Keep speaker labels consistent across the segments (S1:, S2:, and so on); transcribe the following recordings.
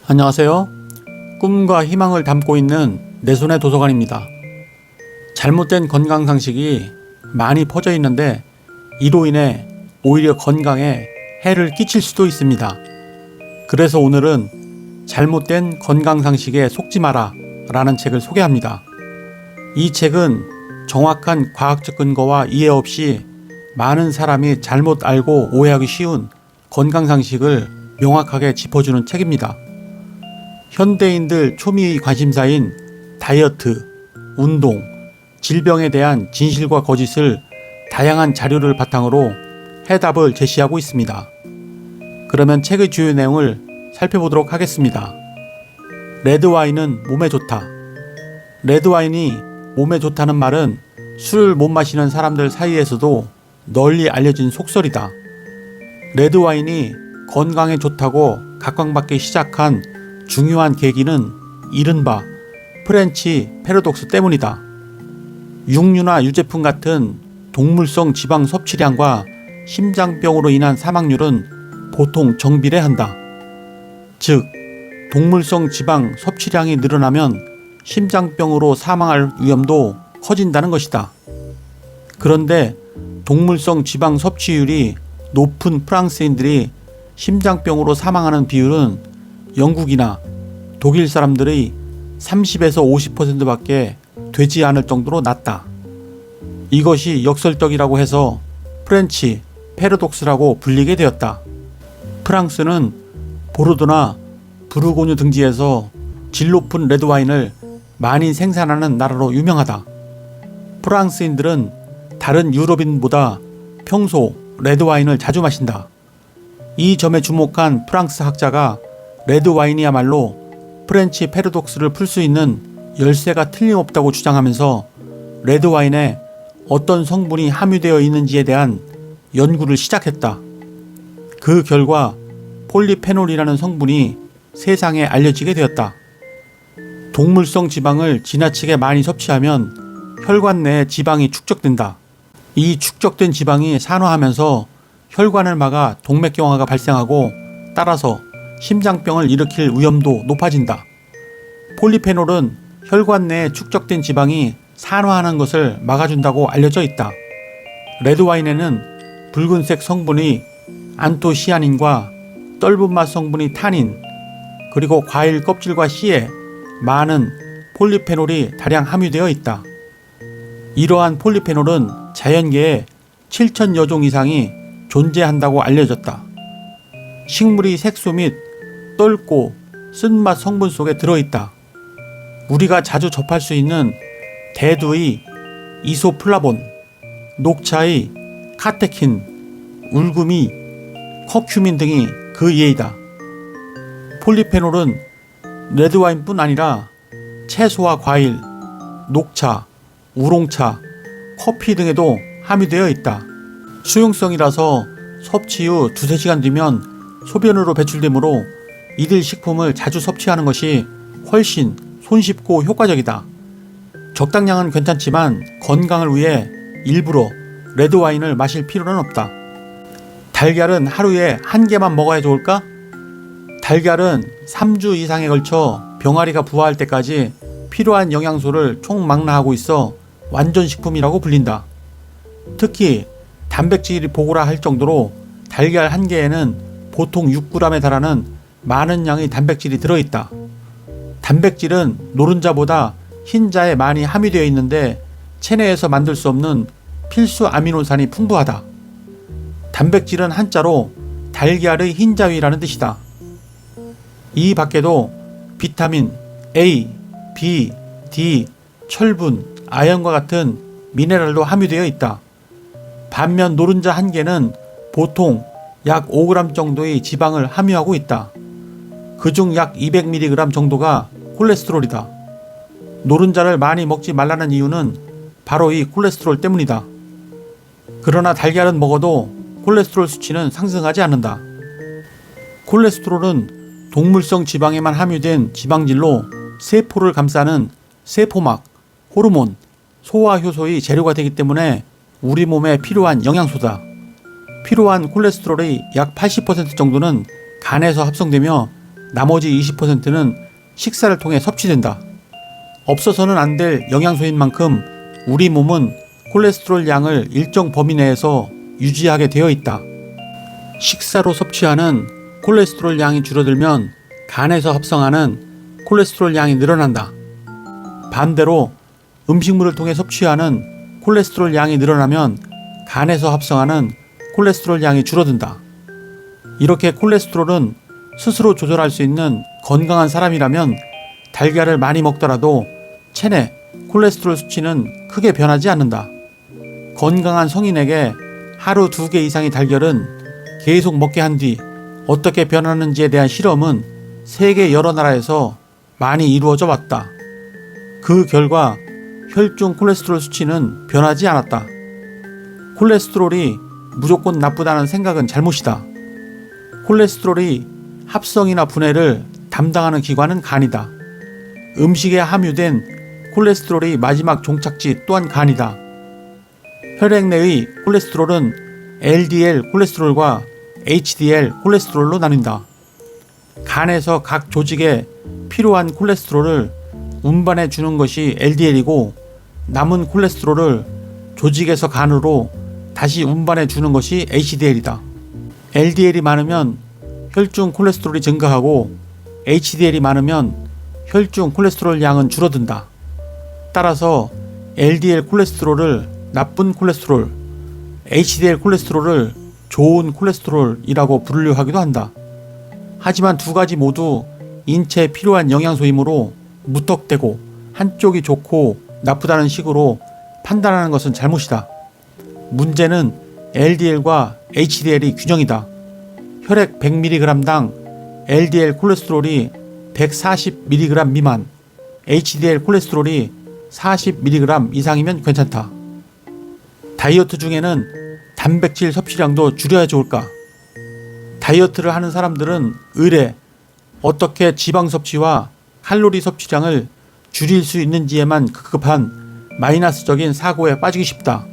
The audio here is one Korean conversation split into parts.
S1: 안녕하세요. 꿈과 희망을 담고 있는 내 손의 도서관입니다. 잘못된 건강상식이 많이 퍼져 있는데 이로 인해 오히려 건강에 해를 끼칠 수도 있습니다. 그래서 오늘은 잘못된 건강상식에 속지 마라 라는 책을 소개합니다. 이 책은 정확한 과학적 근거와 이해 없이 많은 사람이 잘못 알고 오해하기 쉬운 건강상식을 명확하게 짚어주는 책입니다. 현대인들 초미의 관심사인 다이어트, 운동, 질병에 대한 진실과 거짓을 다양한 자료를 바탕으로 해답을 제시하고 있습니다. 그러면 책의 주요 내용을 살펴보도록 하겠습니다. 레드와인은 몸에 좋다. 레드와인이 몸에 좋다는 말은 술을 못 마시는 사람들 사이에서도 널리 알려진 속설이다. 레드와인이 건강에 좋다고 각광받기 시작한 중요한 계기는 이른바 프렌치 패러독스 때문이다. 육류나 유제품 같은 동물성 지방 섭취량과 심장병으로 인한 사망률은 보통 정비례한다. 즉, 동물성 지방 섭취량이 늘어나면 심장병으로 사망할 위험도 커진다는 것이다. 그런데 동물성 지방 섭취율이 높은 프랑스인들이 심장병으로 사망하는 비율은 영국이나 독일 사람들의 30에서 50%밖에 되지 않을 정도로 낮다. 이것이 역설적이라고 해서 프렌치 패러독스라고 불리게 되었다. 프랑스는 보르도나 부르고뉴 등지에서 질 높은 레드와인을 많이 생산하는 나라로 유명하다. 프랑스인들은 다른 유럽인보다 평소 레드와인을 자주 마신다. 이 점에 주목한 프랑스 학자가 레드와인이야말로 프렌치 패러독스를 풀 수 있는 열쇠가 틀림없다고 주장하면서 레드와인에 어떤 성분이 함유되어 있는지에 대한 연구를 시작했다. 그 결과 폴리페놀이라는 성분이 세상에 알려지게 되었다. 동물성 지방을 지나치게 많이 섭취하면 혈관 내에 지방이 축적된다. 이 축적된 지방이 산화하면서 혈관을 막아 동맥경화가 발생하고 따라서 심장병을 일으킬 위험도 높아진다. 폴리페놀은 혈관 내에 축적된 지방이 산화하는 것을 막아준다고 알려져 있다. 레드와인에는 붉은색 성분이 안토시아닌과 떫은 맛 성분이 타닌, 그리고 과일 껍질과 씨에 많은 폴리페놀이 다량 함유되어 있다. 이러한 폴리페놀은 자연계에 7,000여 종 이상이 존재한다고 알려졌다. 식물의 색소 및 떫고 쓴맛 성분 속에 들어있다. 우리가 자주 접할 수 있는 대두의 이소플라본, 녹차의 카테킨, 울구미, 커큐민 등이 그 예이다. 폴리페놀은 레드와인뿐 아니라 채소와 과일, 녹차, 우롱차, 커피 등에도 함유되어 있다. 수용성이라서 섭취 후 2-3시간 뒤면 소변으로 배출되므로 이들 식품을 자주 섭취하는 것이 훨씬 손쉽고 효과적이다. 적당량은 괜찮지만 건강을 위해 일부러 레드와인을 마실 필요는 없다. 달걀은 하루에 1개만 먹어야 좋을까? 달걀은 3주 이상에 걸쳐 병아리가 부화할 때까지 필요한 영양소를 총망라하고 있어 완전식품이라고 불린다. 특히 단백질이 보고라 할 정도로 달걀 1개에는 보통 6g에 달하는 많은 양의 단백질이 들어있다. 단백질은 노른자보다 흰자에 많이 함유되어 있는데 체내에서 만들 수 없는 필수 아미노산이 풍부하다. 단백질은 한자로 달걀의 흰자위라는 뜻이다. 이 밖에도 비타민 A, B, D, 철분, 아연과 같은 미네랄도 함유되어 있다. 반면 노른자 1개는 보통 약 5g 정도의 지방을 함유하고 있다. 그중 약 200mg 정도가 콜레스테롤이다. 노른자를 많이 먹지 말라는 이유는 바로 이 콜레스테롤 때문이다. 그러나 달걀은 먹어도 콜레스테롤 수치는 상승하지 않는다. 콜레스테롤은 동물성 지방에만 함유된 지방질로 세포를 감싸는 세포막, 호르몬, 소화효소의 재료가 되기 때문에 우리 몸에 필요한 영양소다. 필요한 콜레스테롤의 약 80% 정도는 간에서 합성되며 나머지 20%는 식사를 통해 섭취된다. 없어서는 안 될 영양소인 만큼 우리 몸은 콜레스테롤 양을 일정 범위 내에서 유지하게 되어 있다. 식사로 섭취하는 콜레스테롤 양이 줄어들면 간에서 합성하는 콜레스테롤 양이 늘어난다. 반대로 음식물을 통해 섭취하는 콜레스테롤 양이 늘어나면 간에서 합성하는 콜레스테롤 양이 줄어든다. 이렇게 콜레스테롤은 스스로 조절할 수 있는 건강한 사람이라면 달걀을 많이 먹더라도 체내 콜레스테롤 수치는 크게 변하지 않는다. 건강한 성인에게 하루 2개 이상의 달걀은 계속 먹게 한 뒤 어떻게 변하는지에 대한 실험은 세계 여러 나라에서 많이 이루어져 왔다. 그 결과 혈중 콜레스테롤 수치는 변하지 않았다. 콜레스테롤이 무조건 나쁘다는 생각은 잘못이다. 콜레스테롤이 합성이나 분해를 담당하는 기관은 간이다. 음식에 함유된 콜레스테롤의 마지막 종착지 또한 간이다. 혈액 내의 콜레스테롤은 LDL 콜레스테롤과 HDL 콜레스테롤로 나뉜다. 간에서 각 조직에 필요한 콜레스테롤을 운반해 주는 것이 LDL이고 남은 콜레스테롤을 조직에서 간으로 다시 운반해 주는 것이 HDL이다. LDL이 많으면 혈중 콜레스테롤이 증가하고 HDL이 많으면 혈중 콜레스테롤 양은 줄어든다. 따라서 LDL 콜레스테롤을 나쁜 콜레스테롤, HDL 콜레스테롤을 좋은 콜레스테롤이라고 분류하기도 한다. 하지만 두 가지 모두 인체에 필요한 영양소이므로 무턱대고 한쪽이 좋고 나쁘다는 식으로 판단하는 것은 잘못이다. 문제는 LDL과 HDL이 균형이다. 혈액 100mg당 LDL 콜레스테롤이 140mg 미만, HDL 콜레스테롤이 40mg 이상이면 괜찮다. 다이어트 중에는 단백질 섭취량도 줄여야 좋을까? 다이어트를 하는 사람들은 의례 어떻게 지방 섭취와 칼로리 섭취량을 줄일 수 있는지에만 급급한 마이너스적인 사고에 빠지기 쉽다.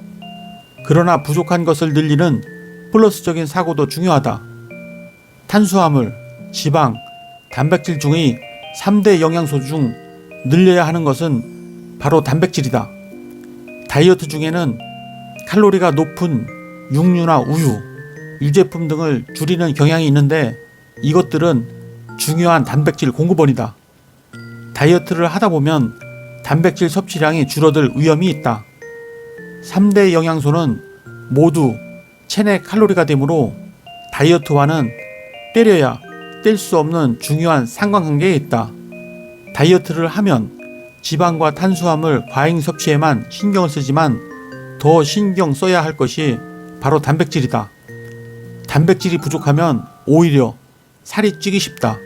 S1: 그러나 부족한 것을 늘리는 플러스적인 사고도 중요하다. 탄수화물, 지방, 단백질 중의 3대 영양소 중 늘려야 하는 것은 바로 단백질이다. 다이어트 중에는 칼로리가 높은 육류나 우유, 유제품 등을 줄이는 경향이 있는데 이것들은 중요한 단백질 공급원이다. 다이어트를 하다 보면 단백질 섭취량이 줄어들 위험이 있다. 3대 영양소는 모두 체내 칼로리가 되므로 다이어트와는 때려야 뗄 수 없는 중요한 상관관계에 있다. 다이어트를 하면 지방과 탄수화물 과잉 섭취에만 신경을 쓰지만 더 신경 써야 할 것이 바로 단백질이다. 단백질이 부족하면 오히려 살이 찌기 쉽다.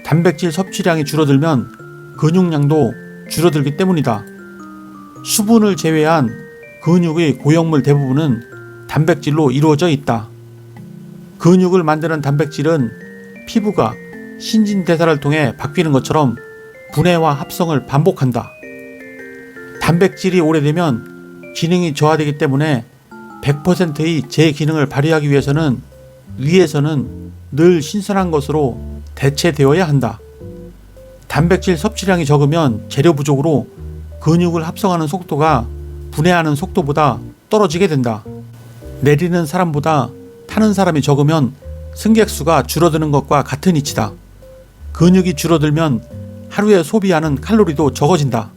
S1: 단백질 섭취량이 줄어들면 근육량도 줄어들기 때문이다. 수분을 제외한 근육의 고형물 대부분은 단백질로 이루어져 있다. 근육을 만드는 단백질은 피부가 신진대사를 통해 바뀌는 것처럼 분해와 합성을 반복한다. 단백질이 오래되면 기능이 저하되기 때문에 100%의 제 기능을 발휘하기 위해서는 위에서는 늘 신선한 것으로 대체되어야 한다. 단백질 섭취량이 적으면 재료 부족으로 근육을 합성하는 속도가 분해하는 속도보다 떨어지게 된다. 내리는 사람보다 타는 사람이 적으면 승객수가 줄어드는 것과 같은 이치다. 근육이 줄어들면 하루에 소비하는 칼로리도 적어진다.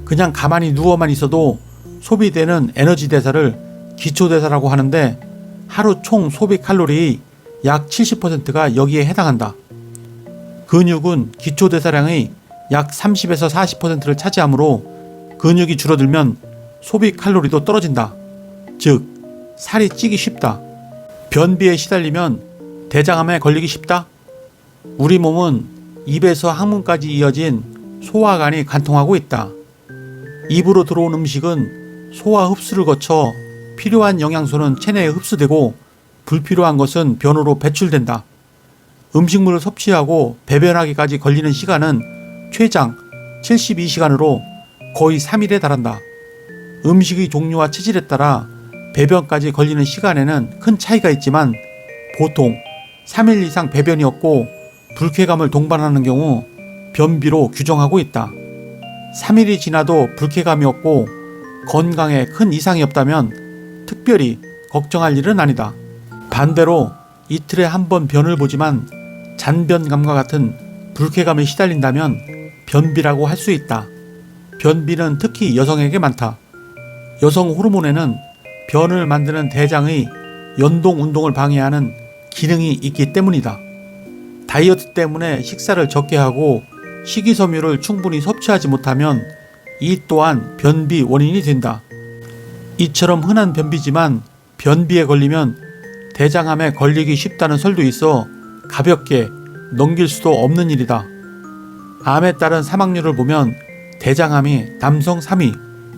S1: 그냥 가만히 누워만 있어도 소비되는 에너지 대사를 기초대사라고 하는데 하루 총 소비 칼로리의 약 70%가 여기에 해당한다. 근육은 기초대사량의 약 30에서 40%를 차지하므로 근육이 줄어들면 소비 칼로리도 떨어진다. 즉, 살이 찌기 쉽다. 변비에 시달리면 대장암에 걸리기 쉽다. 우리 몸은 입에서 항문까지 이어진 소화관이 관통하고 있다. 입으로 들어온 음식은 소화 흡수를 거쳐 필요한 영양소는 체내에 흡수되고 불필요한 것은 변으로 배출된다. 음식물을 섭취하고 배변하기까지 걸리는 시간은 최장 72시간으로 거의 3일에 달한다. 음식의 종류와 체질에 따라 배변까지 걸리는 시간에는 큰 차이가 있지만 보통 3일 이상 배변이 없고 불쾌감을 동반하는 경우 변비로 규정하고 있다. 3일이 지나도 불쾌감이 없고 건강에 큰 이상이 없다면 특별히 걱정할 일은 아니다. 반대로 이틀에 한 번 변을 보지만 잔변감과 같은 불쾌감에 시달린다면 변비라고 할 수 있다. 변비는 특히 여성에게 많다. 여성 호르몬에는 변을 만드는 대장의 연동 운동을 방해하는 기능이 있기 때문이다. 다이어트 때문에 식사를 적게 하고 식이섬유를 충분히 섭취하지 못하면 이 또한 변비 원인이 된다. 이처럼 흔한 변비지만 변비에 걸리면 대장암에 걸리기 쉽다는 설도 있어 가볍게 넘길 수도 없는 일이다. 암에 따른 사망률을 보면 대장암이 남성 3위,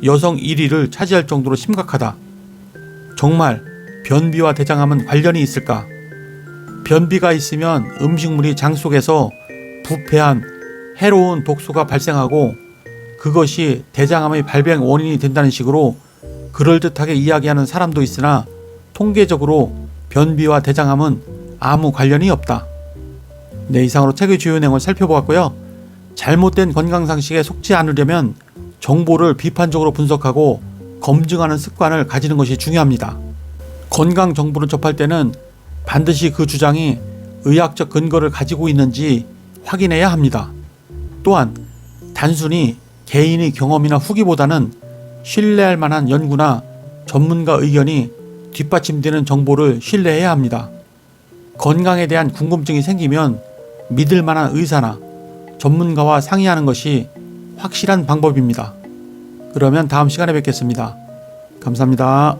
S1: 여성 1위를 차지할 정도로 심각하다. 정말 변비와 대장암은 관련이 있을까? 변비가 있으면 음식물이 장 속에서 부패한 해로운 독소가 발생하고 그것이 대장암의 발병 원인이 된다는 식으로 그럴듯하게 이야기하는 사람도 있으나 통계적으로 변비와 대장암은 아무 관련이 없다. 네, 이상으로 책의 주요 내용을 살펴보았고요. 잘못된 건강상식에 속지 않으려면 정보를 비판적으로 분석하고 검증하는 습관을 가지는 것이 중요합니다. 건강 정보를 접할 때는 반드시 그 주장이 의학적 근거를 가지고 있는지 확인해야 합니다. 또한 단순히 개인의 경험이나 후기보다는 신뢰할 만한 연구나 전문가 의견이 뒷받침되는 정보를 신뢰해야 합니다. 건강에 대한 궁금증이 생기면 믿을 만한 의사나 전문가와 상의하는 것이 확실한 방법입니다. 그러면 다음 시간에 뵙겠습니다. 감사합니다.